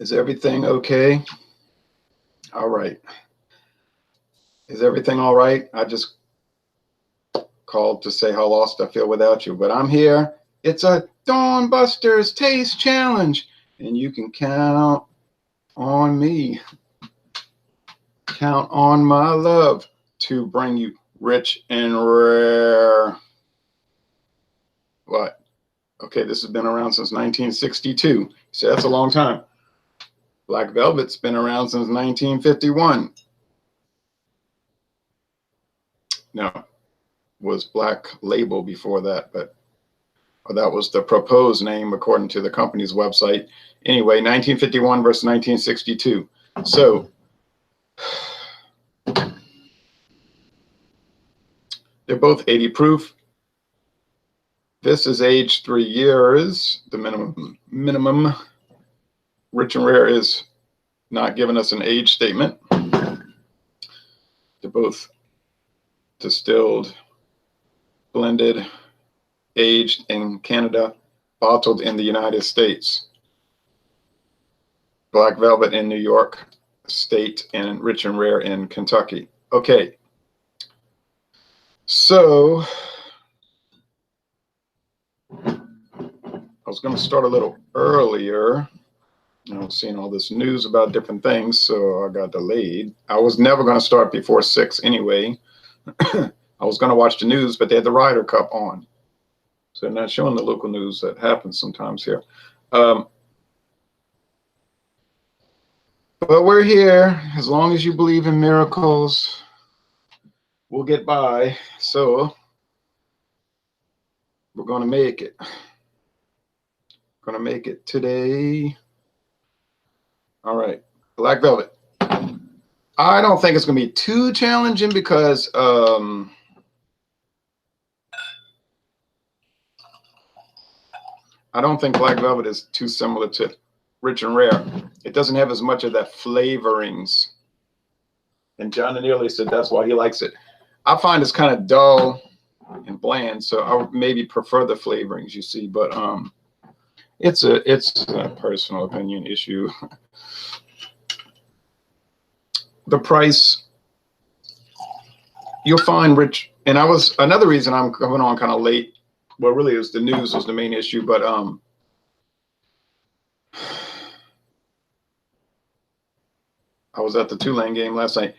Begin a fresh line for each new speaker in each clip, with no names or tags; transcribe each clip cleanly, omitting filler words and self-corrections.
Is everything okay? All right. Is everything all right? I just called to say how lost I feel without you, but I'm here. It's a Dawn Busters Taste Challenge, and you can count on me. Count on my love to bring you rich and rare. What? Okay, this has been around since 1962. So that's a long time. Black Velvet's been around since 1951. No, was Black Label before that, but that was the proposed name according to the company's website. Anyway, 1951 versus 1962. So they're both 80 proof. This is aged 3 years, the minimum. Rich and Rare is not giving us an age statement. They're both distilled, blended, aged in Canada, bottled in the United States. Black Velvet in New York State and Rich and Rare in Kentucky. Okay. So I was going to start a little earlier. I was seeing all this news about different things, so I got delayed. I was never going to start before 6 anyway. I was going to watch the news, but they had the Ryder Cup on. So they're not showing the local news that happens sometimes here. But we're here. As long as you believe in miracles, we'll get by. So we're going to make it. Going to make it today. All right. Black Velvet. I don't think it's going to be too challenging because I don't think Black Velvet is too similar to Rich and Rare. It doesn't have as much of that flavorings. And John Neely said that's why he likes it. I find it's kind of dull and bland, so I would maybe prefer the flavorings, you see. But it's a personal opinion issue. The price, you'll find Rich, and I was another reason I'm coming on kind of late. Well, really, it was the news was the main issue, but I was at the Tulane game last night.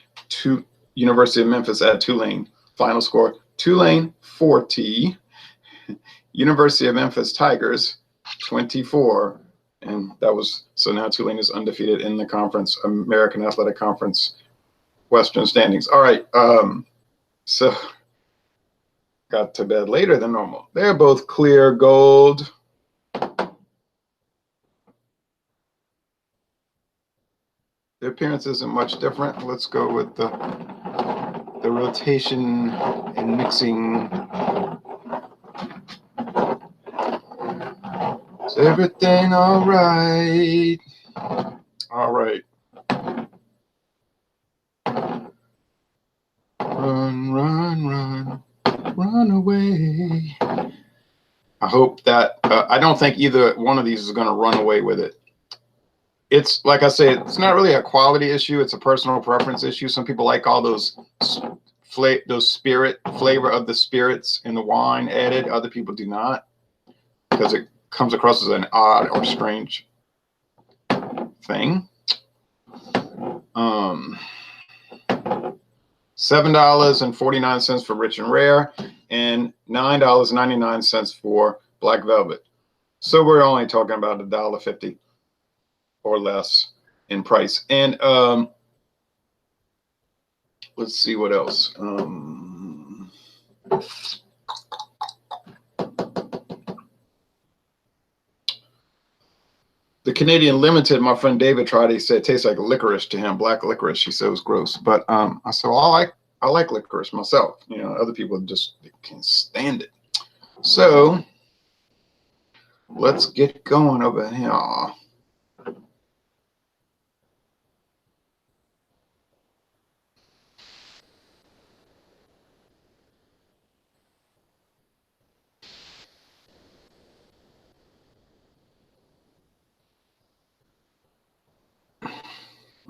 University of Memphis at Tulane. Final score: Tulane 40, University of Memphis Tigers 24, and that was so now Tulane is undefeated in the conference, American Athletic Conference, Western standings. All right, so. Got to bed later than normal. They're both clear gold. The appearance isn't much different. Let's go with the rotation and mixing. Is everything all right? All right. Run, run, run. Run away. I hope that I don't think either one of these is going to run away with it. It's like I said, it's not really a quality issue. It's a personal preference issue. Some people like all those spirit flavor of the spirits in the wine added. Other people do not, because it comes across as an odd or strange thing. $7.49 for Rich and Rare, and $9.99 for Black Velvet. So we're only talking about $1.50 or less in price. And let's see what else. The Canadian Limited, my friend David tried. He said it tastes like licorice to him, black licorice. He said it was gross, but I said, well, I like licorice myself. You know, other people just can't stand it. So let's get going over here.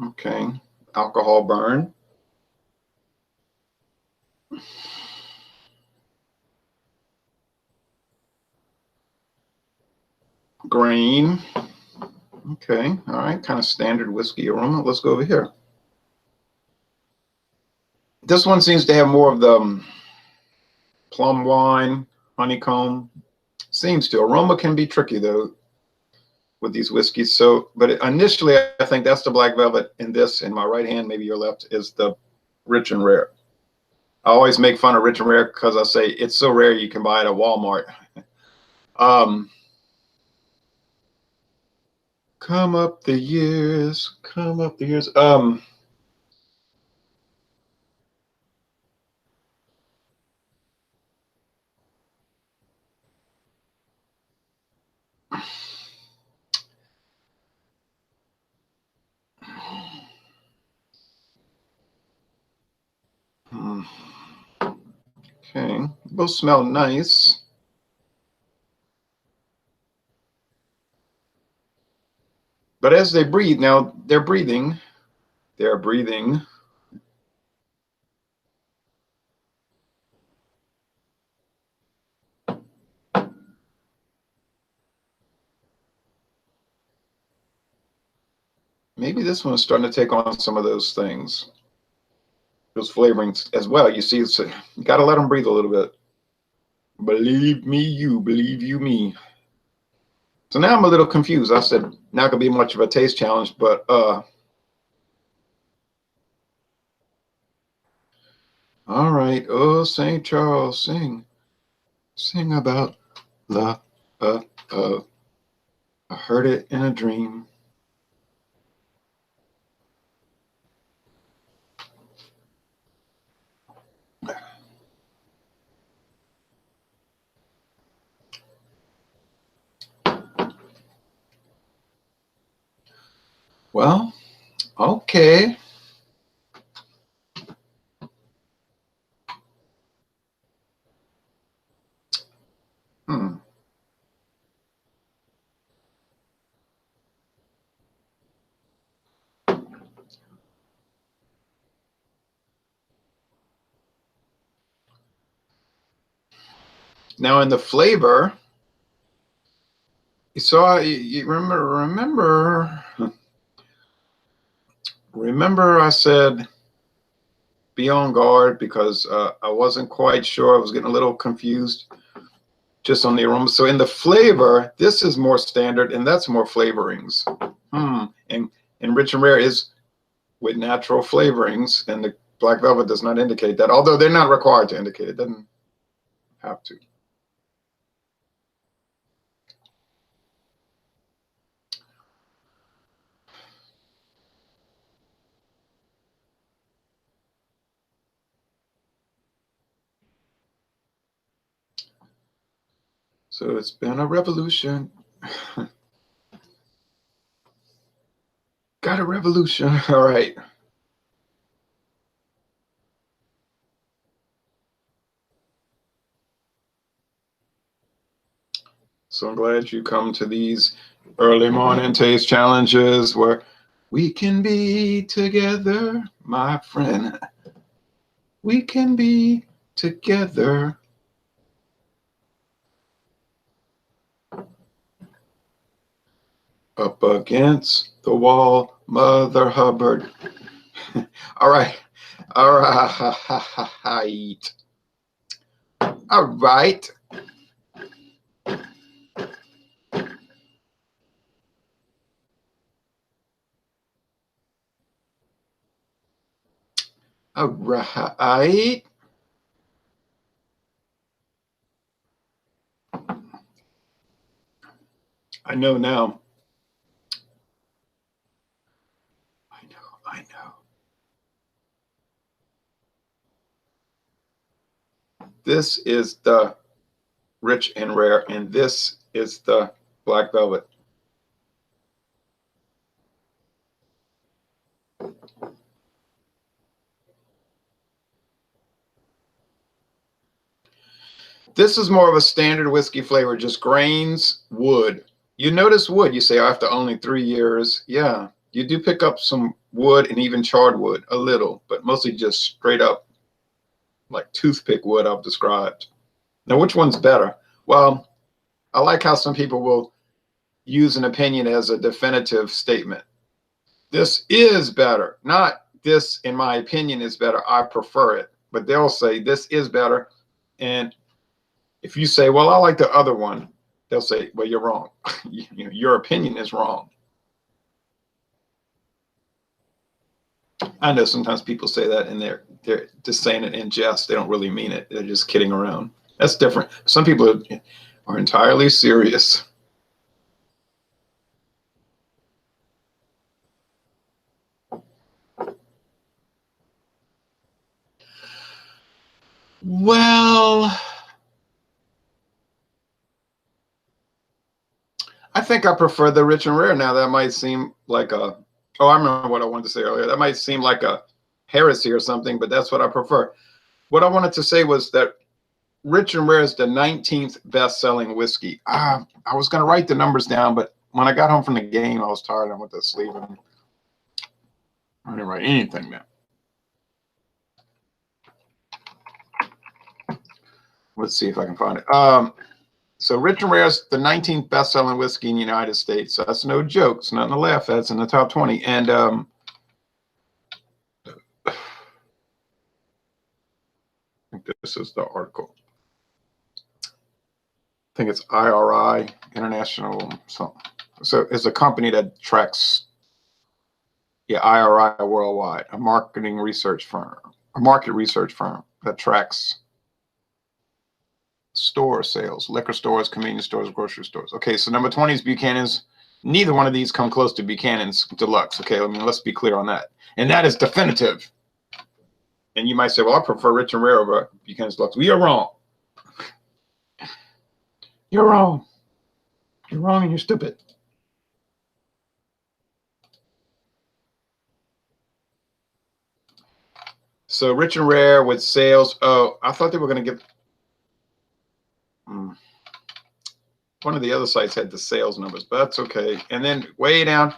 Okay. Alcohol burn. Grain. Okay. All right. Kind of standard whiskey aroma. Let's go over here. This one seems to have more of the plum wine, honeycomb. Seems to. Aroma can be tricky though with these whiskeys. So, but initially I think that's the black velvet, and this in my right hand, maybe your left, is the rich and rare. I always make fun of rich and rare because I say it's so rare you can buy it at Walmart. Come up the years, come up the years. Okay, both smell nice. But as they breathe, now they're breathing. They're breathing. Maybe this one is starting to take on some of those things, those flavorings as well. You see, it's, you got to let them breathe a little bit. Believe me, you. Believe you, me. So now I'm a little confused. I said not gonna be much of a taste challenge, but all right. Oh, St. Charles, sing about the I heard it in a dream. Well, okay. Now in the flavor, you saw, you remember I said be on guard because I wasn't quite sure. I was getting a little confused just on the aroma. So in the flavor, this is more standard and that's more flavorings. And rich and rare is with natural flavorings, and the black velvet does not indicate that, although they're not required to indicate it. Doesn't have to. So it's been a revolution. Got a revolution. All right. So I'm glad you come to these early morning taste challenges where we can be together, my friend. We can be together. Up against the wall, Mother Hubbard. All right. All right. All right. All right. I know now. I know. This is the rich and rare, and this is the black velvet. This is more of a standard whiskey flavor, just grains, wood. You notice wood, you say, after only 3 years. Yeah, you do pick up some wood and even charred wood a little, but mostly just straight up like toothpick wood I've described. Now, which one's better? Well, I like how some people will use an opinion as a definitive statement. This is better, not this, in my opinion, is better. I prefer it. But they'll say this is better. And if you say, well, I like the other one, they'll say, well, you're wrong. Your opinion is wrong. I know sometimes people say that and they're just saying it in jest. They don't really mean it. They're just kidding around. That's different. Some people are entirely serious. Well, I think I prefer the rich and rare. Now that might seem like a, oh, I remember what I wanted to say earlier. That might seem like a heresy or something, but that's what I prefer. What I wanted to say was that rich and rare is the 19th best-selling whiskey. I was going to write the numbers down, but when I got home from the game, I was tired. I went to sleep and I didn't write anything down. Let's see if I can find it. So rich and rare is the 19th best-selling whiskey in the United States. So that's no joke. It's nothing to laugh at. It's in the top 20. And I think this is the article. I think it's IRI, International. So it's a company that tracks, IRI worldwide, a market research firm that tracks store sales, liquor stores, convenience stores, grocery stores. Okay, so number 20 is Buchanan's. Neither one of these come close to Buchanan's Deluxe. Okay, I mean, let's be clear on that. And that is definitive. And you might say, well, I prefer rich and rare over Buchanan's Deluxe. Well, you're wrong. You're wrong. You're wrong and you're stupid. So rich and rare with sales. Oh, I thought they were going to give. One of the other sites had the sales numbers, but that's okay. And then way down.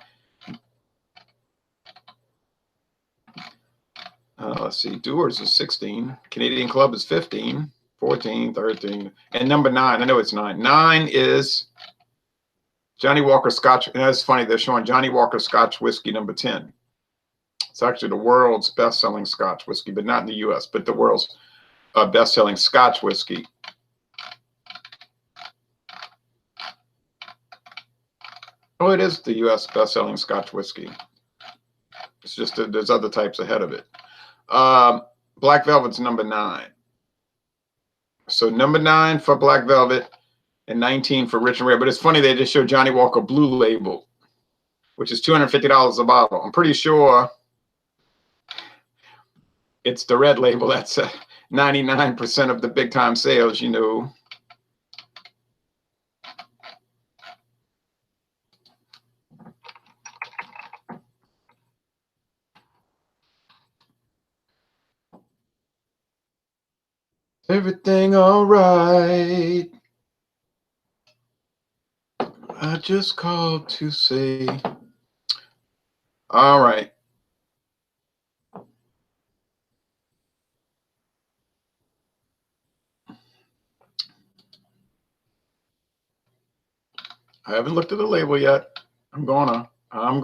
Let's see. Dewar's is 16. Canadian Club is 15, 14, 13. And number 9, I know it's 9. 9 is Johnny Walker Scotch. And that's funny. They're showing Johnny Walker Scotch whiskey number 10. It's actually the world's best-selling Scotch whiskey, but not in the U.S., but the world's best-selling Scotch whiskey. Oh, it is the U.S. best-selling Scotch whiskey. It's just that there's other types ahead of it. Black Velvet's number 9. So number 9 for Black Velvet and 19 for Rich and Rare. But it's funny, they just showed Johnny Walker Blue Label, which is $250 a bottle. I'm pretty sure it's the red label. That's 99% of the big time sales, you know. Everything all right. I just called to say, all right. I haven't looked at the label yet. I'm gonna. I'm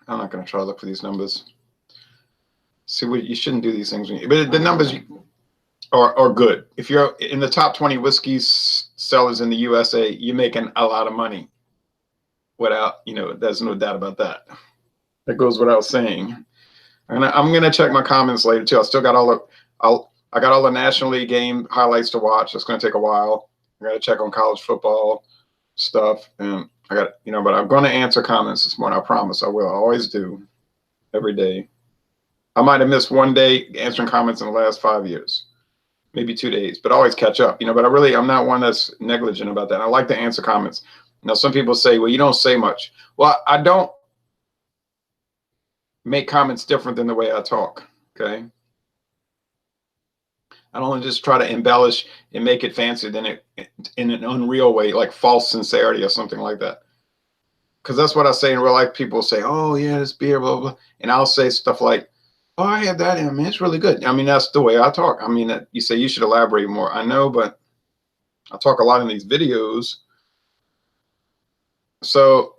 not gonna try to look for these numbers. See, what you shouldn't do these things, but the numbers are good. If you're in the top 20 whiskey sellers in the USA, you're making a lot of money. Without, there's no doubt about that. That goes without saying. And I'm gonna check my comments later too. I still got I got all the National League game highlights to watch. It's gonna take a while. I gotta check on college football stuff, and I got, but I'm gonna answer comments this morning. I promise I will. I always do, every day. I might have missed one day answering comments in the last 5 years, maybe 2 days, but I always catch up, but I'm not one that's negligent about that. I like to answer comments. Now, some people say, well, you don't say much. Well, I don't make comments different than the way I talk, okay? I don't just try to embellish and make it fancy in an unreal way, like false sincerity or something like that. because that's what I say in real life. People say, "Oh yeah, this beer, blah blah," and I'll say stuff like, "Oh, I had that, and I mean, it's really good." I mean, that's the way I talk. I mean, you say you should elaborate more. I know, but I talk a lot in these videos, so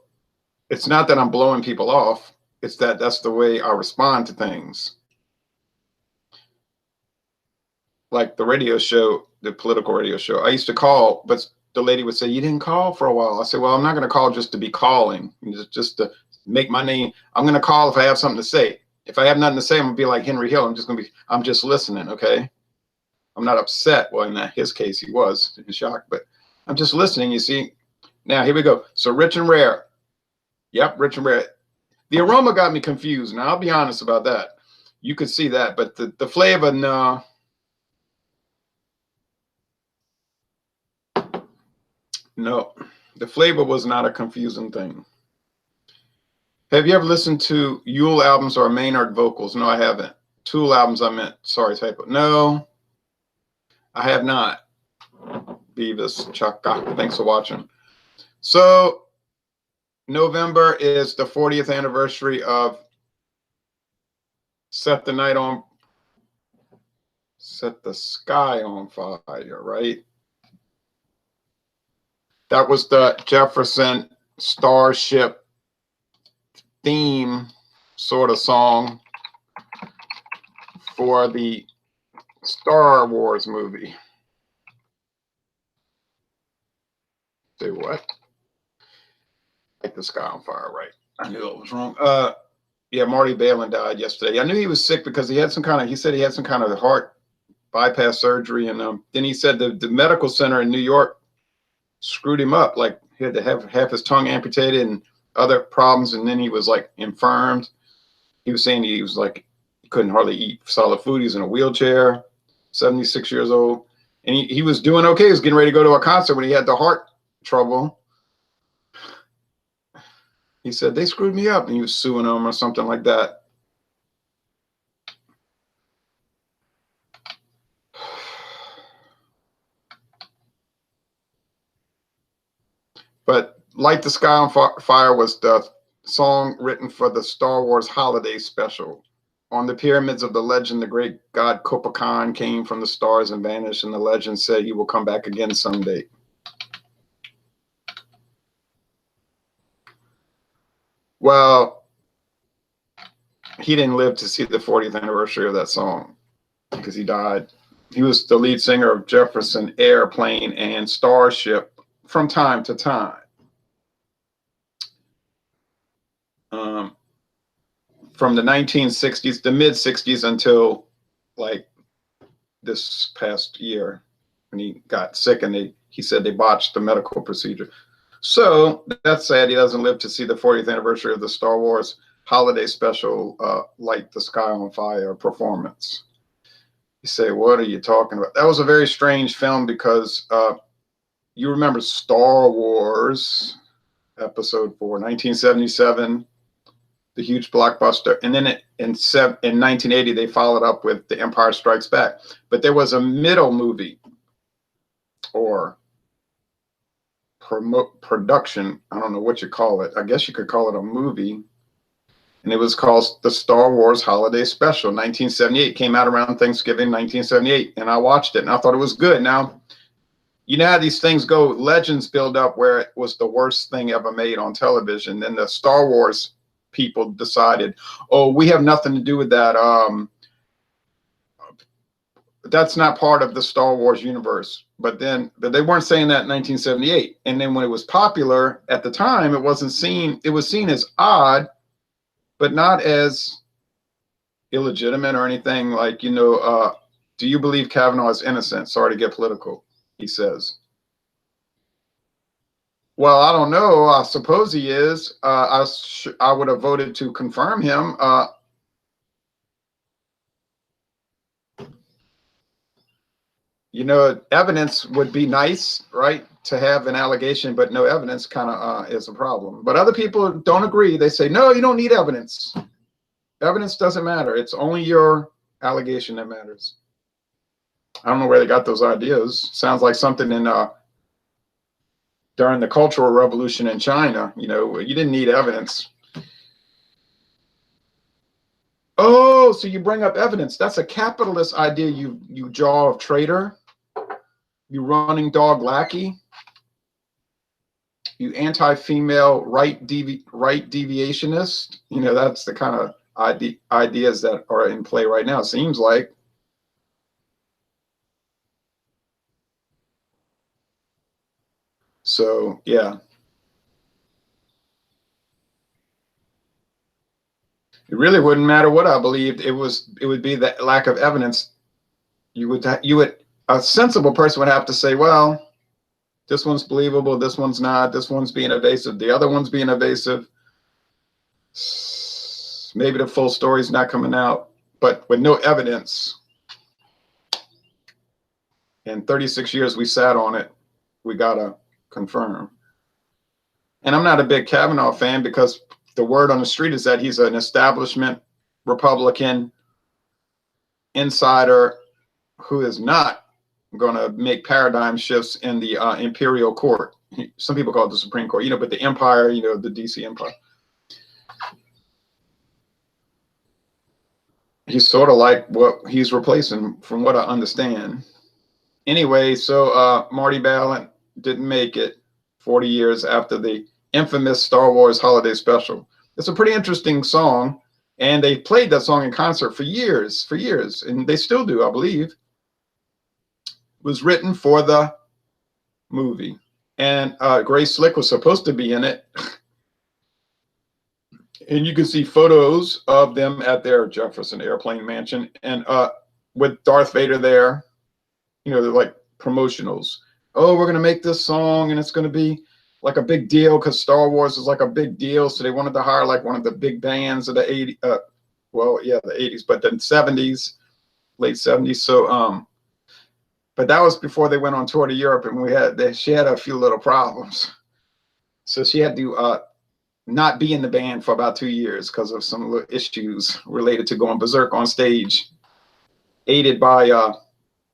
it's not that I'm blowing people off. It's that that's the way I respond to things. Like the radio show, the political radio show, I used to call, but the lady would say, "You didn't call for a while." I said, "Well, I'm not going to call just to be calling, just to make my name. I'm going to call if I have something to say. If I have nothing to say, I'm going to be like Henry Hill. I'm just listening, okay? I'm not upset." Well, in his case, he was in shock, but I'm just listening, you see. Now, here we go. So rich and rare. Yep, rich and rare. The aroma got me confused. Now, I'll be honest about that. You could see that, but the flavor, no. No, the flavor was not a confusing thing. Have you ever listened to Yule albums or Maynard vocals? No, I haven't. Tool albums, I meant. Sorry, typo. No, I have not. Beavis, Chaka, thanks for watching. So, November is the 40th anniversary of Set the Sky on Fire, right? That was the Jefferson Starship theme sort of song for the Star Wars movie. Say what? Like the Sky on Fire, right? I knew it was wrong. Yeah, Marty Balin died yesterday. I knew he was sick because he said he had some kind of heart bypass surgery, and then he said the medical center in New York screwed him up. Like he had to have half his tongue amputated and other problems, and then he was like infirmed. He was saying he was like he couldn't hardly eat solid food. He was in a wheelchair, 76 years old, and he was doing okay. He was getting ready to go to a concert when he had the heart trouble. He said they screwed me up, and he was suing them or something like that. But Light the Sky on Fire was the song written for the Star Wars holiday special. On the pyramids of the legend, the great god Kopakan came from the stars and vanished, and the legend said he will come back again someday. Well, he didn't live to see the 40th anniversary of that song because he died. He was the lead singer of Jefferson Airplane and Starship from time to time. From the 1960s, the mid 60s until like this past year when he got sick, and he said they botched the medical procedure. So that's sad. He doesn't live to see the 40th anniversary of the Star Wars holiday special, Light the Sky on Fire performance. You say, what are you talking about? That was a very strange film because you remember Star Wars Episode 4, 1977, the huge blockbuster. And then in 1980, they followed up with The Empire Strikes Back. But there was a middle movie or production. I don't know what you call it. I guess you could call it a movie. And it was called the Star Wars Holiday Special, 1978. Came out around Thanksgiving, 1978. And I watched it and I thought it was good. Now, you know how these things go, legends build up where it was the worst thing ever made on television. Then the Star Wars people decided, oh, we have nothing to do with that. That's not part of the Star Wars universe. But they weren't saying that in 1978. And then when it was popular at the time, it was seen as odd, but not as illegitimate or anything. Like, do you believe Kavanaugh is innocent? Sorry to get political, he says. Well, I don't know. I suppose he is. I would have voted to confirm him. Evidence would be nice, right? To have an allegation, but no evidence kind of is a problem. But other people don't agree. They say, no, you don't need evidence. Evidence doesn't matter. It's only your allegation that matters. I don't know where they got those ideas. Sounds like something in the during the Cultural Revolution in China. You know, you didn't need evidence. Oh, so you bring up evidence. That's a capitalist idea, you jaw of traitor, you running dog lackey, you anti-female right deviationist. You know, that's the kind of ideas that are in play right now, it seems like. So, yeah. It really wouldn't matter what I believed. It would be that lack of evidence. A sensible person would have to say, well, this one's believable, this one's not, this one's being evasive, the other one's being evasive. Maybe the full story's not coming out, but with no evidence. In 36 years we sat on it, we gotta confirm. And I'm not a big Kavanaugh fan because the word on the street is that he's an establishment Republican insider who is not going to make paradigm shifts in the imperial court. Some people call it the Supreme Court, you know, but the empire, you know, the DC empire. He's sort of like what he's replacing, from what I understand. Anyway, so Marty Balin didn't make it 40 years after the infamous Star Wars holiday special. It's a pretty interesting song, and they played that song in concert for years, and they still do, I believe. It was written for the movie, and Grace Slick was supposed to be in it. And you can see photos of them at their Jefferson Airplane Mansion, and with Darth Vader there. You know, they're like promotionals. Oh, we're going to make this song, and it's going to be like a big deal because Star Wars is like a big deal. So they wanted to hire like one of the big bands of the 80s. Well, yeah, the 80s, but then 70s, late 70s. So, but that was before they went on tour to Europe, and she had a few little problems. So she had to not be in the band for about 2 years because of some little issues related to going berserk on stage, aided by a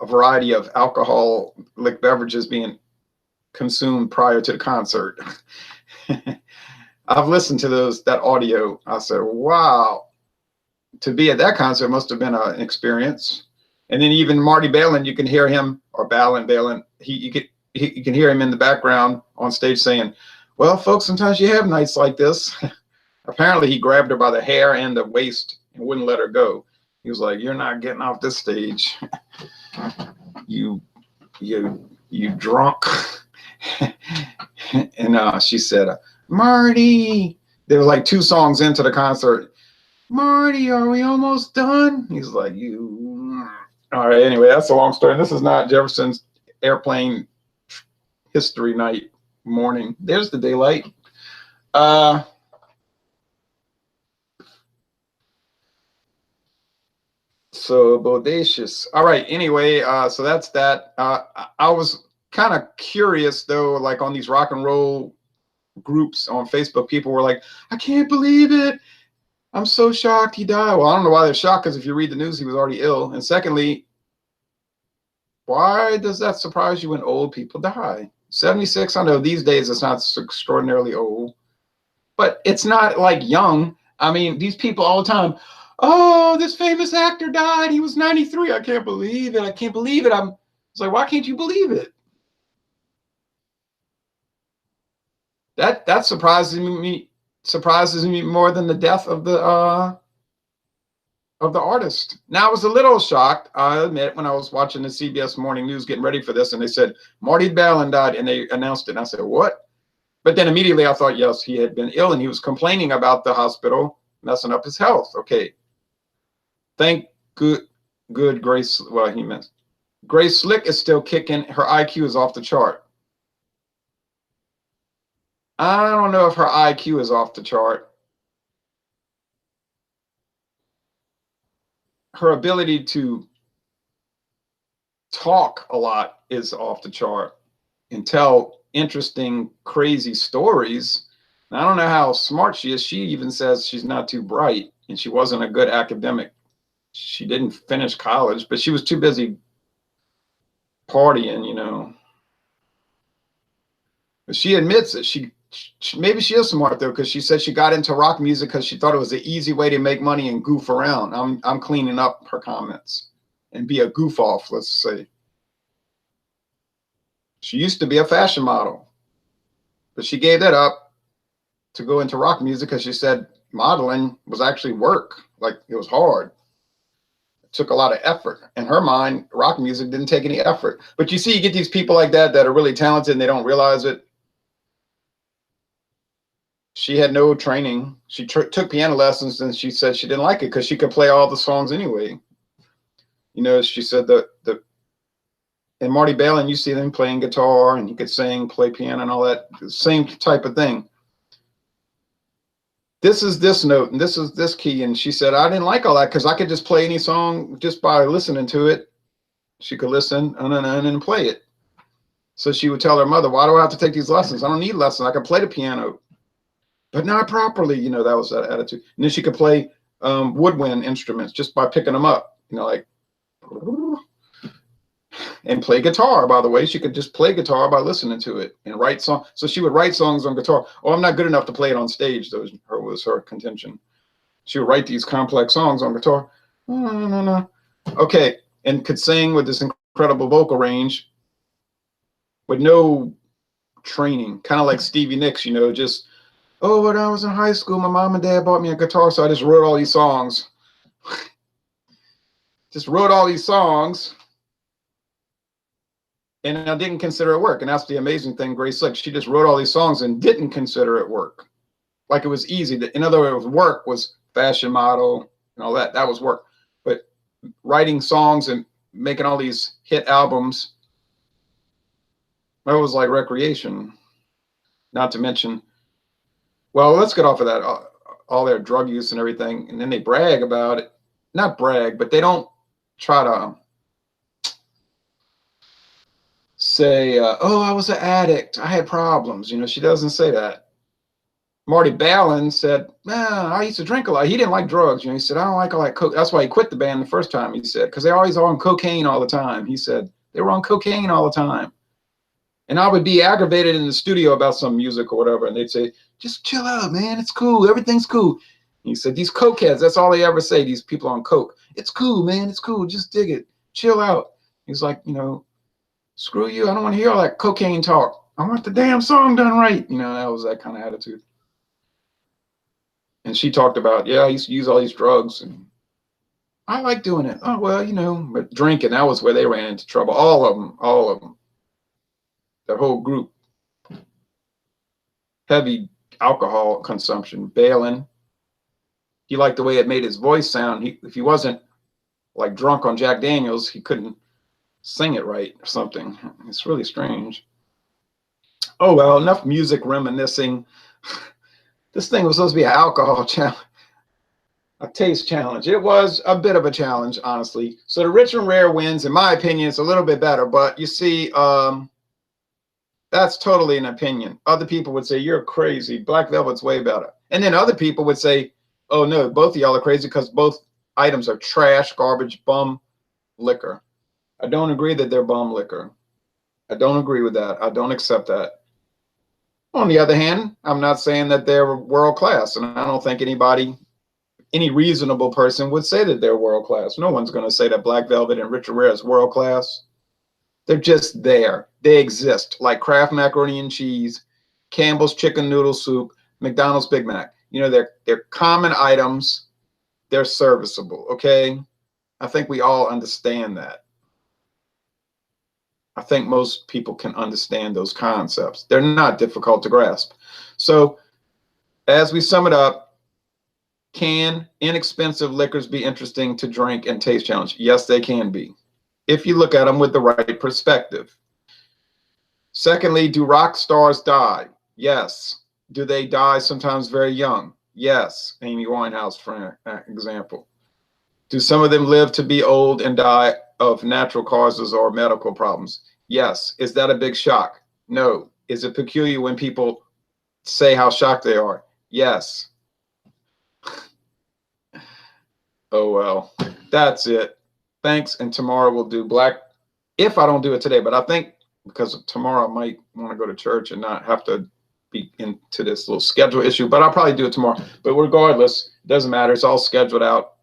variety of alcoholic beverages being consumed prior to the concert. I've listened to that audio. I said, wow, to be at that concert must have been an experience. And then even Marty Balin, you can hear him, or Balin, you can hear him in the background on stage saying, well, folks, sometimes you have nights like this. Apparently he grabbed her by the hair and the waist and wouldn't let her go. He was like, you're not getting off this stage. You drunk. And she said, Marty. There was like 2 songs into the concert. Marty, are we almost done? He's like, you. All right, anyway, that's a long story. This is not Jefferson's Airplane History Night morning. There's the daylight. So bodacious. All right. Anyway, so that's that. I was kind of curious though, like on these rock and roll groups on Facebook, people were like, I can't believe it. I'm so shocked he died. Well, I don't know why they're shocked, because if you read the news, he was already ill. And secondly, why does that surprise you when old people die? 76, I know these days it's not extraordinarily old, but it's not like young. I mean, these people all the time, oh, this famous actor died. He was 93. I can't believe it. I can't believe it. It's like, why can't you believe it? That surprises me more than the death of the artist. Now, I was a little shocked, I admit, when I was watching the CBS Morning News getting ready for this, and they said Marty Balin died, and they announced it, and I said, what? But then immediately I thought, yes, he had been ill, and he was complaining about the hospital messing up his health. Okay. Thank good Grace. Well, he meant Grace Slick is still kicking. Her IQ is off the chart. I don't know if her IQ is off the chart. Her ability to talk a lot is off the chart and tell interesting, crazy stories. I don't know how smart she is. She even says she's not too bright, and she wasn't a good academic. She didn't finish college, but she was too busy partying, you know. She admits it. Maybe she is smart though, because she said she got into rock music because she thought it was an easy way to make money and goof around. I'm cleaning up her comments and be a goof off, let's say. She used to be a fashion model, but she gave that up to go into rock music because she said modeling was actually work. Like, it was hard. It took a lot of effort. In her mind, rock music didn't take any effort. But you see, you get these people like that that are really talented and they don't realize it. She had no training. She took piano lessons, and she said she didn't like it because she could play all the songs anyway. You know, she said and Marty Balin, you see them playing guitar, and he could sing, play piano, and all that. Same type of thing. This is this note, and this is this key. And she said, I didn't like all that because I could just play any song just by listening to it. She could listen and play it. So she would tell her mother, why do I have to take these lessons? I don't need lessons. I can play the piano, but not properly. You know, that was that attitude. And then she could play woodwind instruments just by picking them up, you know, like, and play guitar. By the way, she could just play guitar by listening to it and write songs. So she would write songs on guitar. Oh, I'm not good enough to play it on stage. That was her contention. She would write these complex songs on guitar. No. Okay, and could sing with this incredible vocal range with no training, kind of like Stevie Nicks, you know, just, oh, when I was in high school, my mom and dad bought me a guitar, so I just wrote all these songs. Just wrote all these songs. And I didn't consider it work. And that's the amazing thing, Grace Slick. She just wrote all these songs and didn't consider it work. Like it was easy. In other words, work was fashion model and all that. That was work. But writing songs and making all these hit albums, that was like recreation. Not to mention, well, let's get off of that. All their drug use and everything. And then they brag about it. Not brag, but they don't try to say, oh, I was an addict, I had problems. You know, she doesn't say that. Marty Balin said, man, I used to drink a lot. He didn't like drugs. You know, he said, I don't like all that coke. That's why he quit the band the first time, he said, because they always are on cocaine all the time. He said, they were on cocaine all the time. And I would be aggravated in the studio about some music or whatever, and they'd say, just chill out, man, it's cool, everything's cool. And he said, these cokeheads, that's all they ever say, these people on coke. It's cool, man, it's cool, just dig it, chill out. He's like, you know, screw you, I don't want to hear all that cocaine talk. I want the damn song done right. You know, that was that kind of attitude. And she talked about, yeah, I used to use all these drugs, and I like doing it. Oh, well, you know, but drinking, that was where they ran into trouble. All of them. The whole group. Heavy alcohol consumption. Balin, he liked the way it made his voice sound. If he wasn't like drunk on Jack Daniels, he couldn't sing it right or something. It's really strange. Oh, well, enough music reminiscing. This thing was supposed to be an alcohol challenge, a taste challenge. It was a bit of a challenge, honestly. So the rich and rare wins. In my opinion, it's a little bit better, but you see, that's totally an opinion. Other people would say, you're crazy. Black Velvet's way better. And then other people would say, oh, no, both of y'all are crazy because both items are trash, garbage, bum liquor. I don't agree that they're bum liquor. I don't agree with that. I don't accept that. On the other hand, I'm not saying that they're world class. And I don't think any reasonable person would say that they're world class. No one's going to say that Black Velvet and Rich and Rare is world class. They're just there. They exist, like Kraft macaroni and cheese, Campbell's chicken noodle soup, McDonald's Big Mac. You know, they're common items. They're serviceable, okay? I think we all understand that. I think most people can understand those concepts. They're not difficult to grasp. So as we sum it up, can inexpensive liquors be interesting to drink and taste challenge? Yes, they can be, if you look at them with the right perspective. Secondly, do rock stars die? Yes. Do they die sometimes very young? Yes. Amy Winehouse, for example. Do some of them live to be old and die of natural causes or medical problems? Yes. Is that a big shock? No. Is it peculiar when people say how shocked they are? Yes. Oh, well, that's it. Thanks. And tomorrow we'll do black, if I don't do it today, but I think because tomorrow I might want to go to church and not have to be into this little schedule issue, but I'll probably do it tomorrow. But regardless, it doesn't matter. It's all scheduled out,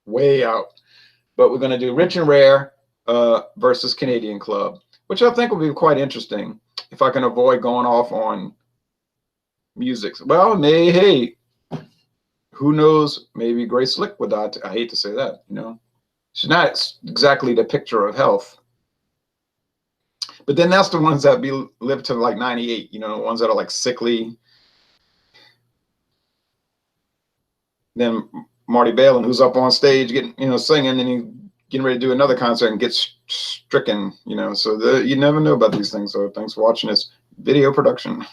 way out. But we're going to do Rich and Rare versus Canadian Club, which I think will be quite interesting if I can avoid going off on music. Well, hey, who knows? Maybe Grace Slick would die. I hate to say that, you know. She's not exactly the picture of health. But then that's the ones that live to like 98, you know, the ones that are like sickly. Then Marty Balin, who's up on stage getting, you know, singing, and he getting ready to do another concert and gets stricken, you know. So you never know about these things. So thanks for watching this video production.